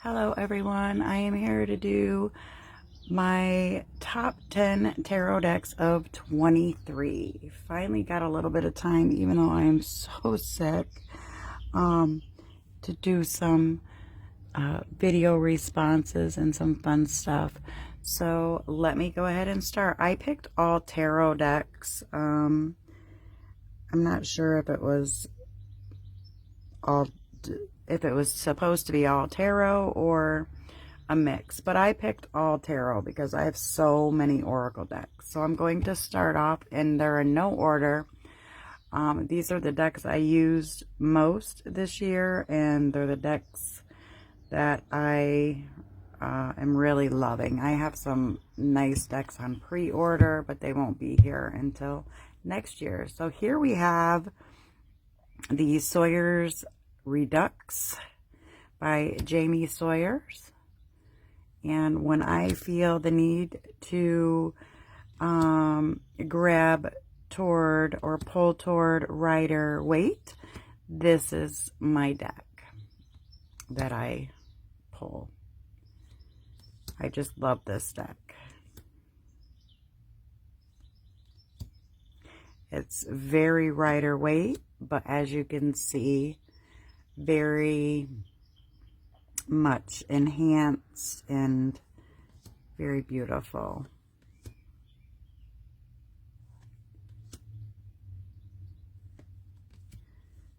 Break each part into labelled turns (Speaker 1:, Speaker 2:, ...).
Speaker 1: Hello everyone, I am here to do my top 10 tarot decks of 23. Finally got a little bit of time, even though I am so sick, to do some video responses and some fun stuff. So let me go ahead and start. I picked all tarot decks. I'm not sure if it was supposed to be all tarot or a mix, but I picked all tarot because I have so many oracle decks. So I'm going to start off, and they're in no order. These are the decks I used most this year, and they're the decks that I am really loving. I have some nice decks on pre-order, but they won't be here until next year. So here we have the Sawyer's Redux by Jamie Sawyers. And when I feel the need to grab toward or pull toward Rider Waite, this is my deck that I pull. I just love this deck. It's very Rider Waite, but as you can see, very much enhanced and very beautiful.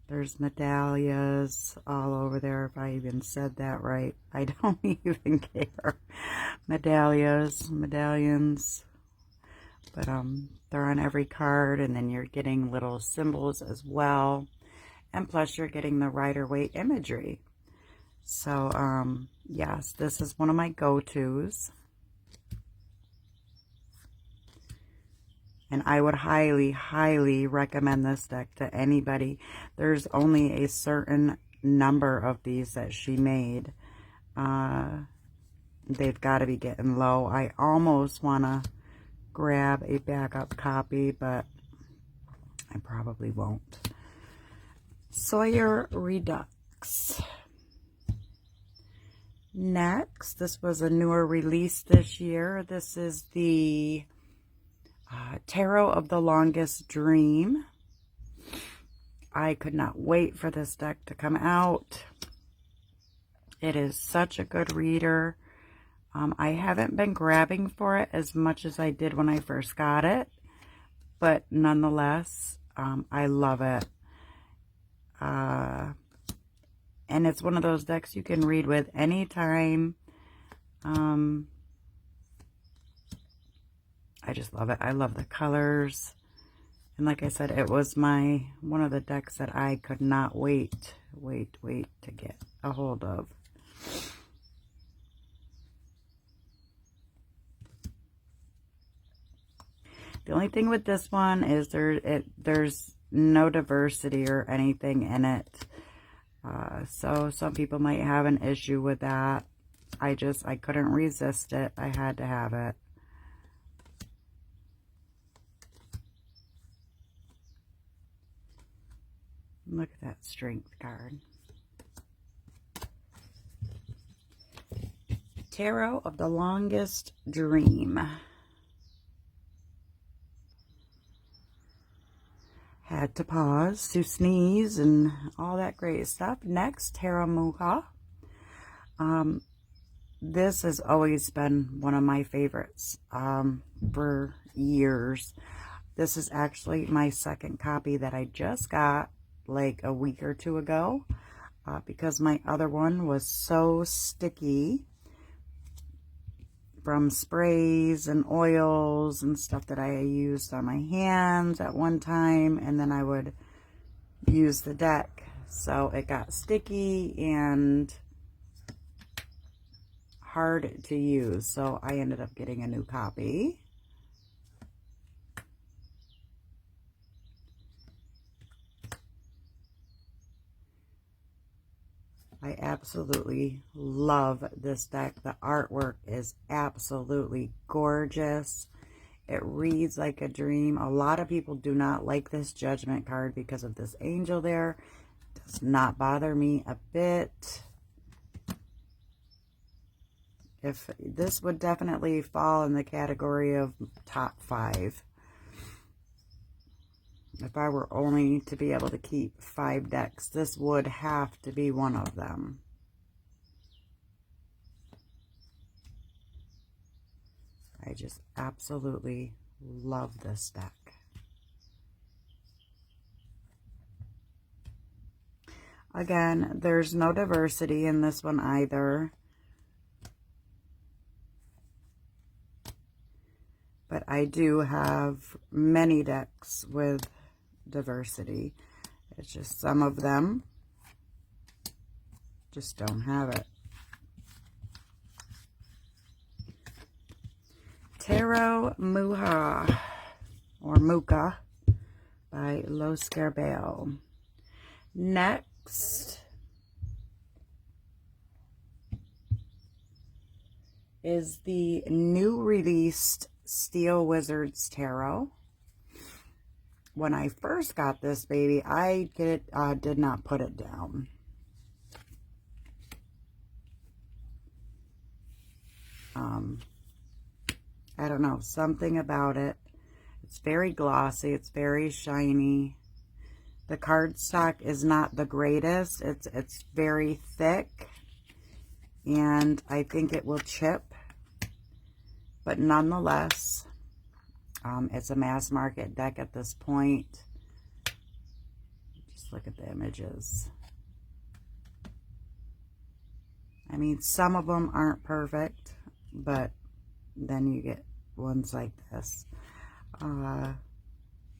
Speaker 1: There's medallions all over there, if I even said that right. I don't even care. Medallions. But they're on every card, and then you're getting little symbols as well. And plus you're getting the Rider Waite imagery. So, yes, this is one of my go-tos. And I would highly, highly recommend this deck to anybody. There's only a certain number of these that she made. They've got to be getting low. I almost want to grab a backup copy, but I probably won't. Sawyer Redux. Next, this was a newer release this year. This is the Tarot of the Longest Dream. I could not wait for this deck to come out. It is such a good reader. I haven't been grabbing for it as much as I did when I first got it, but nonetheless, I love it. And it's one of those decks you can read with anytime. I just love it. I love the colors. And like I said, it was one of the decks that I could not wait to get a hold of. The only thing with this one is there's no diversity or anything in it. So some people might have an issue with that. I couldn't resist it. I had to have it. Look at that strength card. Tarot of the Longest Dream. Had to pause to sneeze and all that great stuff. Next, Taramuha. This has always been one of my favorites for years. This is actually my second copy that I just got like a week or two ago because my other one was so sticky from sprays and oils and stuff that I used on my hands at one time, and then I would use the deck. So it got sticky and hard to use. So I ended up getting a new copy. I absolutely love this deck. The artwork is absolutely gorgeous. It reads like a dream. A lot of people do not like this Judgment card because of this angel there. It does not bother me a bit. if this would definitely fall in the category of top 5. If I were only to be able to keep 5 decks, this would have to be one of them. I just absolutely love this deck. Again, there's no diversity in this one either. But I do have many decks with diversity. It's just some of them just don't have it. Tarot Muha, or Muka, by Los Scorpio. Next is the new released Steel Wizards Tarot. When I first got this baby, I did not put it down. I don't know, something about it. It's very glossy. It's very shiny. The cardstock is not the greatest. It's very thick, and I think it will chip. But nonetheless, it's a mass market deck at this point. Just look at the images. I mean, some of them aren't perfect, but then you get ones like this.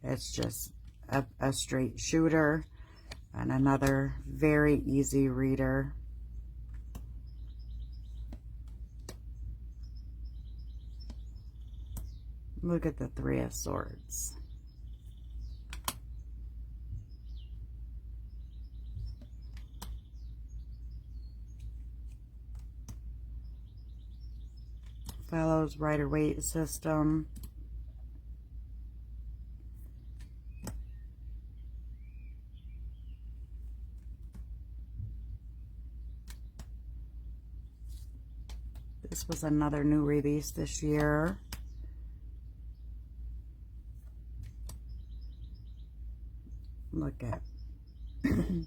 Speaker 1: It's just a straight shooter and another very easy reader. Look at the 3 of Swords. Follows Rider-Waite system. This was another new release this year. Look at I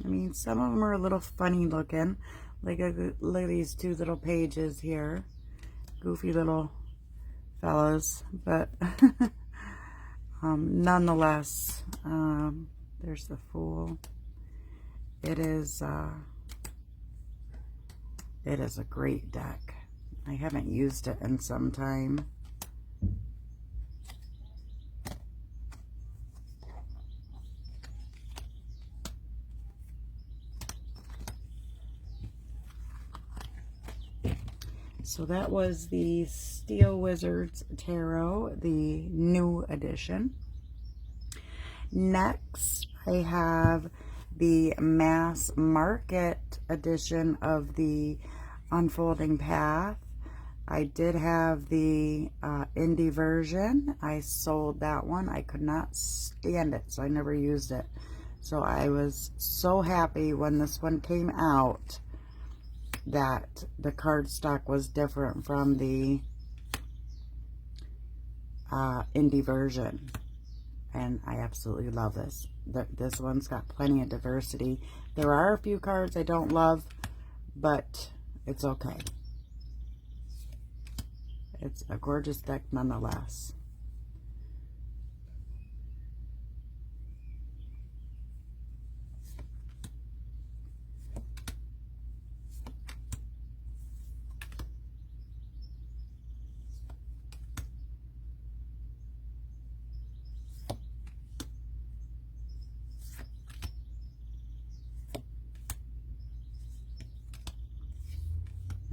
Speaker 1: mean, some of them are a little funny looking. Look at these 2 little pages here. Goofy little fellows, but nonetheless, there's the Fool. It is a great deck. I haven't used it in some time. So that was the Steel Wizards Tarot, the new edition. Next, I have the mass market edition of the Unfolding Path. I did have the indie version. I sold that one. I could not stand it, so I never used it. So I was so happy when this one came out that the cardstock was different from the indie version. And I absolutely love this. This one's got plenty of diversity. There are a few cards I don't love, but it's okay. It's a gorgeous deck nonetheless.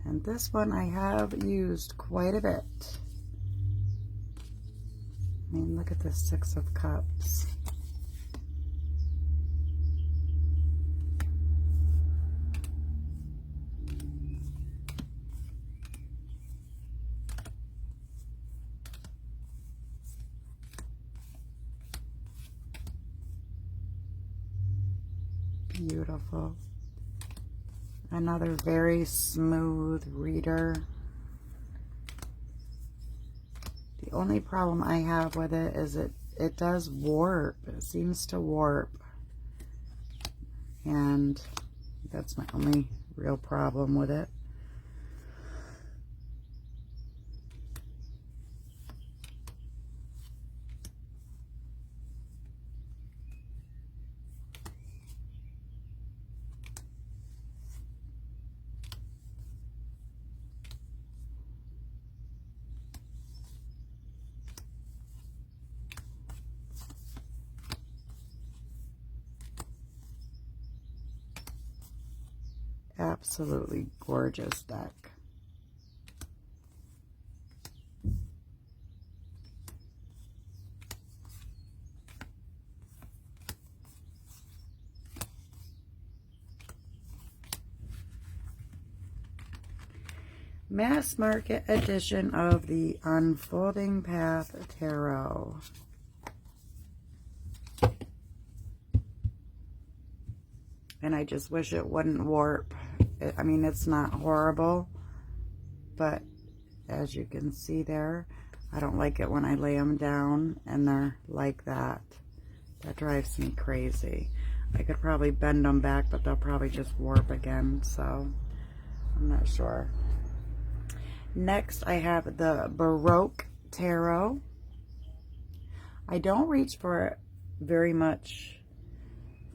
Speaker 1: And this one I have used quite a bit. I mean, look at the 6 of Cups. Beautiful. Another very smooth reader. The only problem I have with it is it does warp. It seems to warp. And that's my only real problem with it. Absolutely gorgeous deck. Mass market edition of the Unfolding Path Tarot. And I just wish it wouldn't warp. I mean, it's not horrible, but as you can see there, I don't like it when I lay them down and they're like that. That drives me crazy. I could probably bend them back, but they'll probably just warp again, so I'm not sure. Next, I have the Baroque Tarot. I don't reach for it very much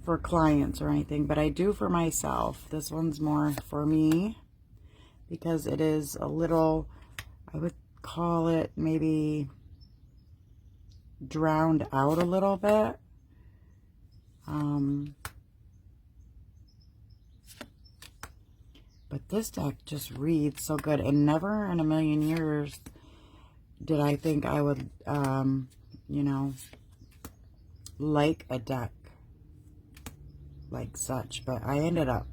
Speaker 1: for clients or anything, but I do for myself. This one's more for me because it is a little, I would call it maybe drowned out a little bit. But this deck just reads so good, and never in a million years did I think I would, you know, like a deck like such. But I ended up,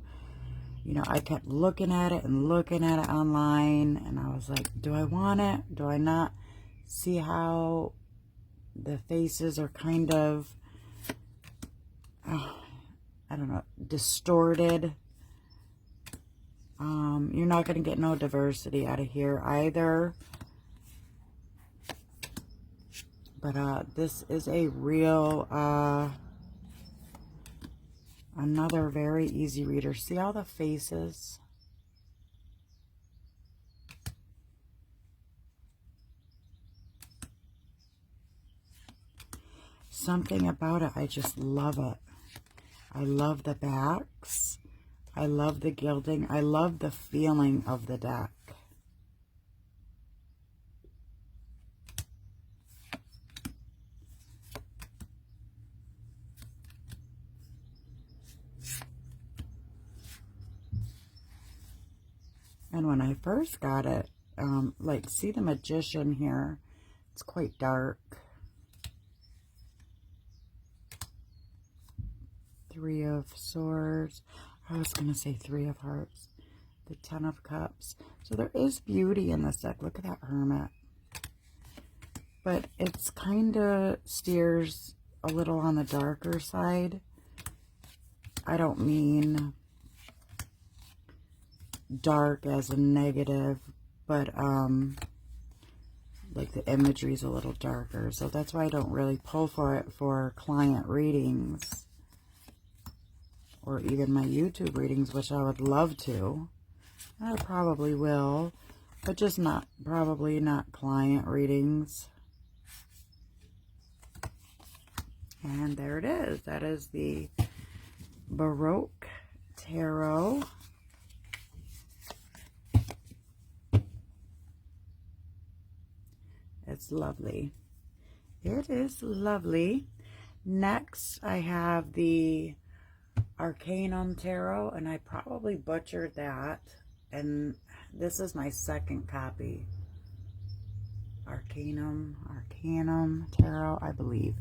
Speaker 1: you know, I kept looking at it and looking at it online, and I was like, do I want it? Do I not? See how the faces are kind of, I don't know, distorted. You're not going to get no diversity out of here either. But this is a real, another very easy reader. See all the faces? Something about it, I just love it. I love the backs. I love the gilding. I love the feeling of the deck. And when I first got it, like, see the Magician here? It's quite dark. Three of Swords. I was going to say Three of Hearts. The Ten of Cups. So there is beauty in this deck. Look at that Hermit. But it's kind of steers a little on the darker side. I don't mean dark as a negative, but like the imagery is a little darker. So that's why I don't really pull for it for client readings. Or even my YouTube readings, which I would love to. I probably will, but just not, probably not client readings. And there it is. That is the Baroque Tarot. It's lovely. It is lovely. Next, I have the Arcanum Tarot, and I probably butchered that, and this is my second copy. Arcanum Tarot, I believe.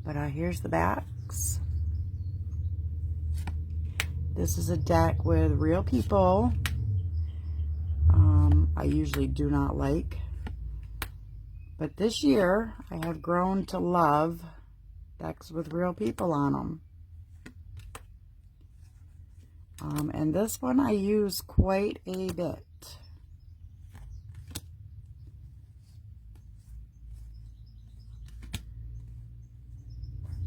Speaker 1: But here's the backs. This is a deck with real people. I usually do not like, but this year I have grown to love decks with real people on them. And this one I use quite a bit.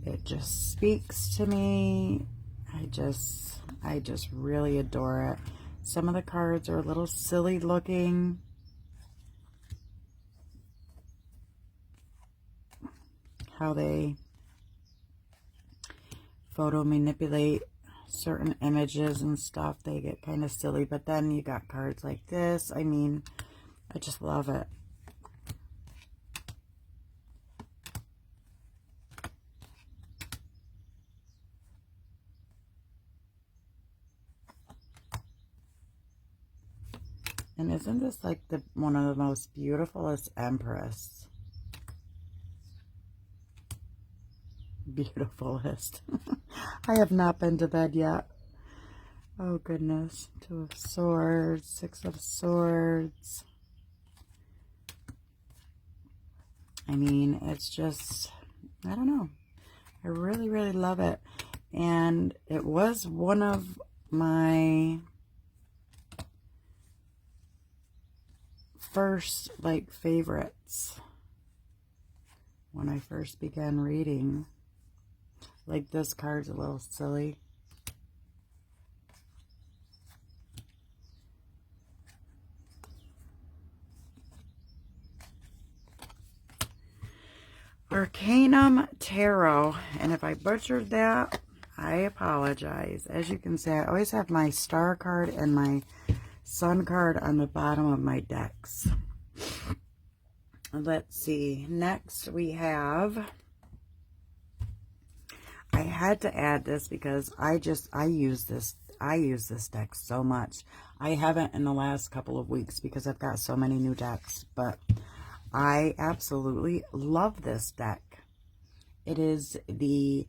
Speaker 1: It just speaks to me. I just really adore it. Some of the cards are a little silly looking. How they photo manipulate certain images and stuff. They get kind of silly, but then you got cards like this. I mean, I just love it. And isn't this like one of the most beautifulest Empress? Beautifulest. I have not been to bed yet. Oh goodness. 2 of Swords, 6 of Swords. I mean, it's just, I don't know. I really, really love it. And it was one of my first, like, favorites when I first began reading. Like, this card's a little silly. Arcanum Tarot. And if I butchered that, I apologize. As you can see, I always have my star card and my sun card on the bottom of my decks. Let's see. Next we have, I had to add this because I use this deck so much. I haven't in the last couple of weeks because I've got so many new decks, but I absolutely love this deck. It is the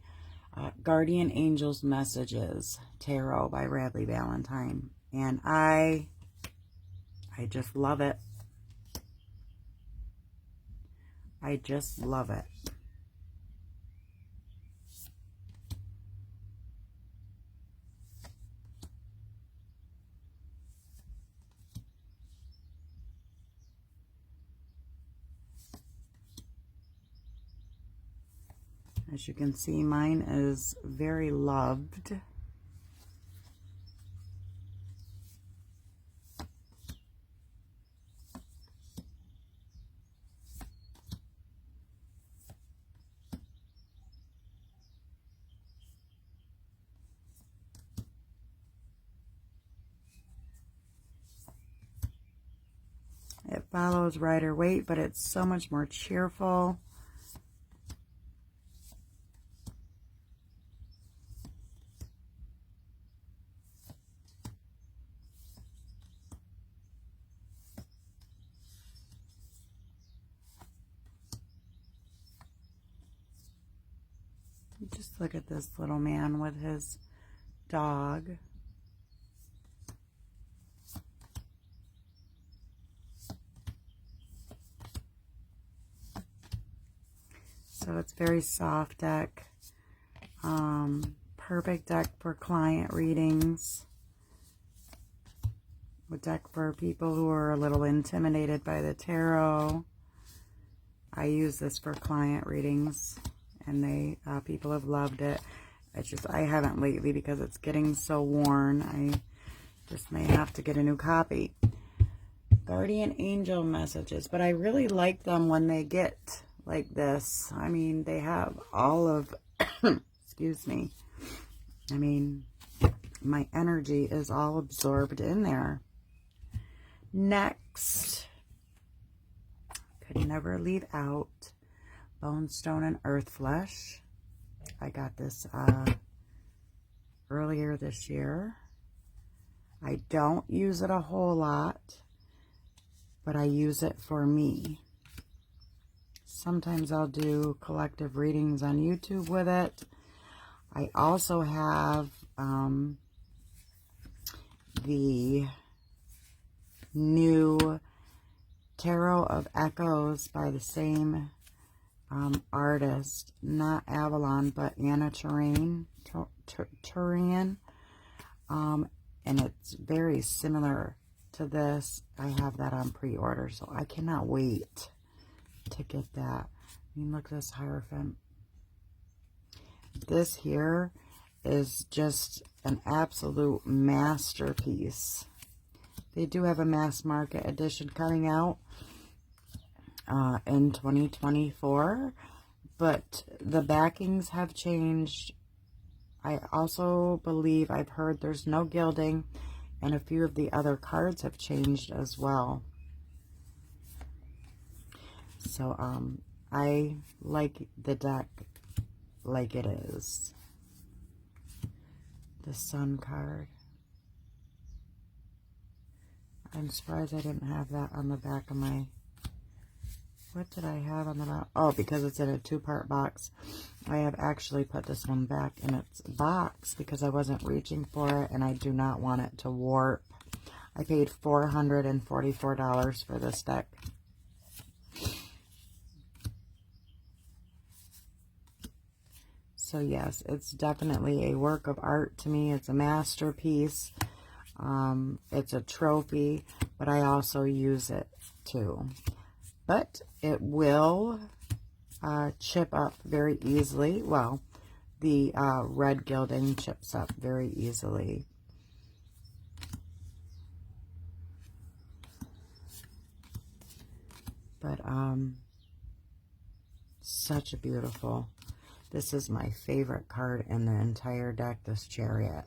Speaker 1: Guardian Angels Messages Tarot by Radley Valentine. And I just love it. I just love it. As you can see, mine is very loved. It follows Rider-Waite, but it's so much more cheerful. Just look at this little man with his dog. So it's very soft deck. Perfect deck for client readings. A deck for people who are a little intimidated by the tarot. I use this for client readings, and people have loved it. I haven't lately because it's getting so worn. I just may have to get a new copy. Guardian Angel Messages, but I really like them when they get like this. I mean, they have all of, excuse me. I mean, my energy is all absorbed in there. Next, could never leave out Bone, Stone, and Earth Flesh. I got this earlier this year. I don't use it a whole lot, but I use it for me. Sometimes I'll do collective readings on YouTube with it. I also have the new Tarot of Echoes by the same artist, not Avalon, but Anna Turian. and it's very similar to this. I have that on pre-order, so I cannot wait to get that. I mean, look at this Hierophant. This here is just an absolute masterpiece. They do have a mass market edition coming out in 2024, but the backings have changed. I also believe I've heard there's no gilding, and a few of the other cards have changed as well. So I like the deck like it is. The Sun card. I'm surprised I didn't have that on the back of my... What did I have on the back? Oh, because it's in a two-part box. I have actually put this one back in its box because I wasn't reaching for it, and I do not want it to warp. I paid $444 for this deck. So yes, it's definitely a work of art to me. It's a masterpiece. It's a trophy, but I also use it too. But it will chip up very easily. Well, the red gilding chips up very easily. But such a beautiful... This is my favorite card in the entire deck, this Chariot.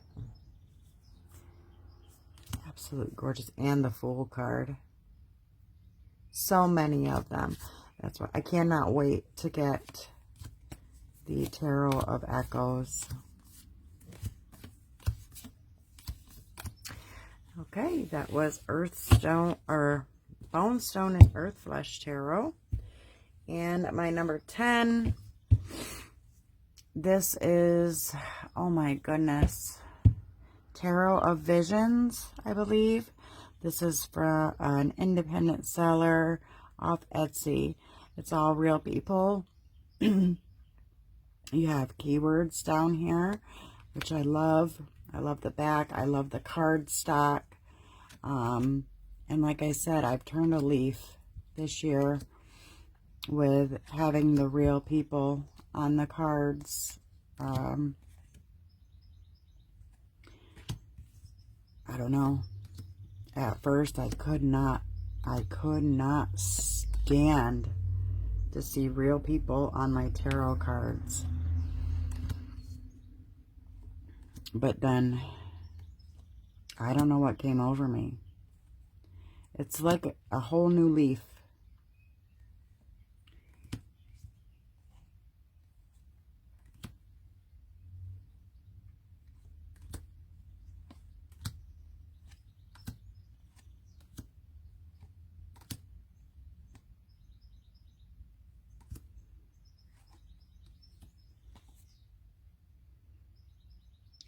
Speaker 1: Absolutely gorgeous. And the Fool card. So many of them. That's why I cannot wait to get the Tarot of Echoes. Okay, that was Earthstone, or Bone Stone and Earth Flesh Tarot. And my number 10... This is, oh my goodness, Tarot of Visions, I believe. This is from an independent seller off Etsy. It's all real people. You have keywords down here, which I love. I love the back. I love the card stock. And like I said, I've turned a leaf this year with having the real people on the cards. I don't know. At first, I could not stand to see real people on my tarot cards. But then, I don't know what came over me. It's like a whole new leaf.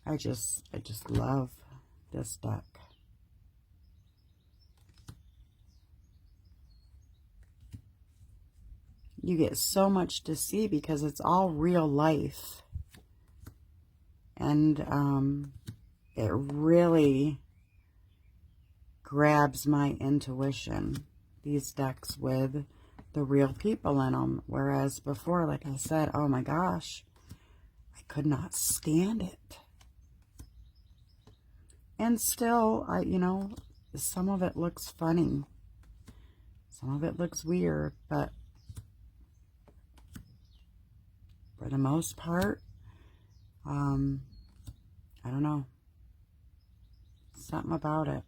Speaker 1: I just love this deck. You get so much to see because it's all real life. And it really grabs my intuition, these decks with the real people in them. Whereas before, like I said, oh my gosh, I could not stand it. And still, you know, some of it looks funny. Some of it looks weird, but for the most part, I don't know. Something about it.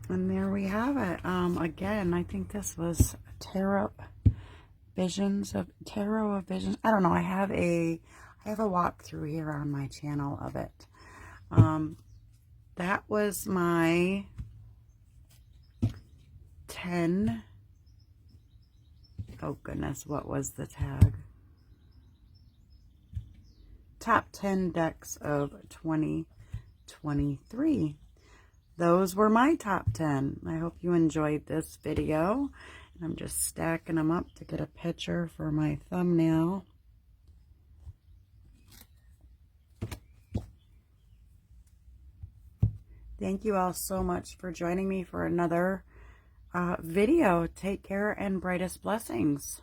Speaker 1: And there we have it. Again, I think this was Tarot of Visions. I don't know. I have a walkthrough here on my channel of it. That was my 10. Oh goodness, what was the tag? Top 10 decks of 2023. Those were my top 10. I hope you enjoyed this video. I'm just stacking them up to get a picture for my thumbnail. Thank you all so much for joining me for another video. Take care and brightest blessings.